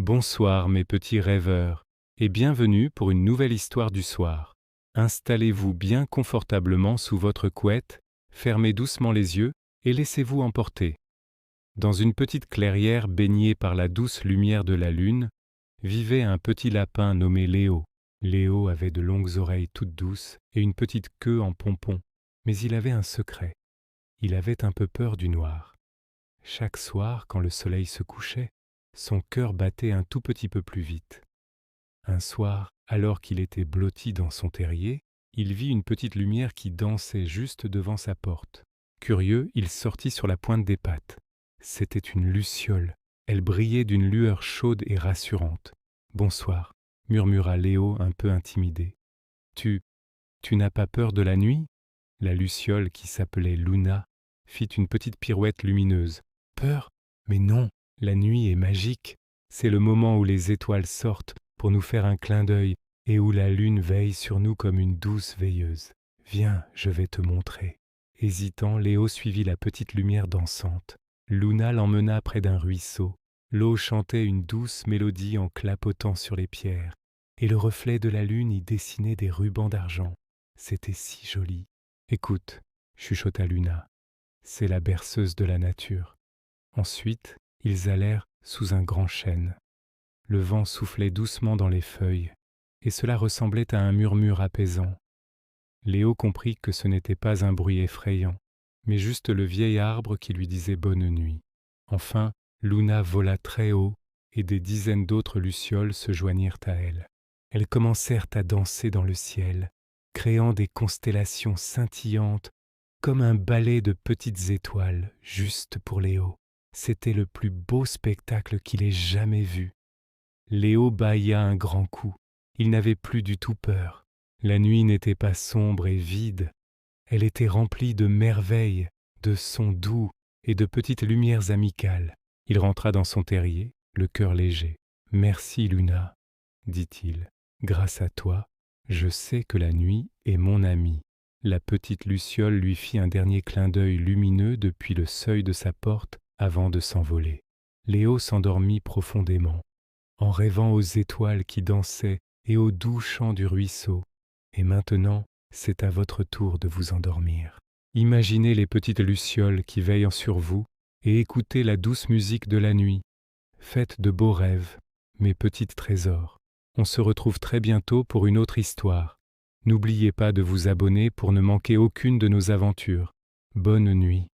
Bonsoir mes petits rêveurs, et bienvenue pour une nouvelle histoire du soir. Installez-vous bien confortablement sous votre couette, fermez doucement les yeux et laissez-vous emporter. Dans une petite clairière baignée par la douce lumière de la lune, vivait un petit lapin nommé Léo. Léo avait de longues oreilles toutes douces et une petite queue en pompon, mais il avait un secret. Il avait un peu peur du noir. Chaque soir, quand le soleil se couchait, son cœur battait un tout petit peu plus vite. Un soir, alors qu'il était blotti dans son terrier, il vit une petite lumière qui dansait juste devant sa porte. Curieux, il sortit sur la pointe des pattes. C'était une luciole. Elle brillait d'une lueur chaude et rassurante. « Bonsoir », murmura Léo un peu intimidé. « Tu n'as pas peur de la nuit ?» La luciole, qui s'appelait Luna, fit une petite pirouette lumineuse. « Peur? Mais non, la nuit est magique. C'est le moment où les étoiles sortent pour nous faire un clin d'œil et où la lune veille sur nous comme une douce veilleuse. Viens, je vais te montrer. » Hésitant, Léo suivit la petite lumière dansante. Luna l'emmena près d'un ruisseau. L'eau chantait une douce mélodie en clapotant sur les pierres, et le reflet de la lune y dessinait des rubans d'argent. C'était si joli. « Écoute, » chuchota Luna, « c'est la berceuse de la nature. » Ensuite, ils allèrent sous un grand chêne. Le vent soufflait doucement dans les feuilles, et cela ressemblait à un murmure apaisant. Léo comprit que ce n'était pas un bruit effrayant, mais juste le vieil arbre qui lui disait bonne nuit. Enfin, Luna vola très haut, et des dizaines d'autres lucioles se joignirent à elle. Elles commencèrent à danser dans le ciel, créant des constellations scintillantes, comme un ballet de petites étoiles, juste pour Léo. C'était le plus beau spectacle qu'il ait jamais vu. Léo bâilla un grand coup. Il n'avait plus du tout peur. La nuit n'était pas sombre et vide. Elle était remplie de merveilles, de sons doux et de petites lumières amicales. Il rentra dans son terrier, le cœur léger. « Merci, Luna, » dit-il. « Grâce à toi, je sais que la nuit est mon amie. » La petite luciole lui fit un dernier clin d'œil lumineux depuis le seuil de sa porte avant de s'envoler. Léo s'endormit profondément, en rêvant aux étoiles qui dansaient et aux doux chants du ruisseau. Et maintenant, c'est à votre tour de vous endormir. Imaginez les petites lucioles qui veillent sur vous et écoutez la douce musique de la nuit. Faites de beaux rêves, mes petites trésors. On se retrouve très bientôt pour une autre histoire. N'oubliez pas de vous abonner pour ne manquer aucune de nos aventures. Bonne nuit.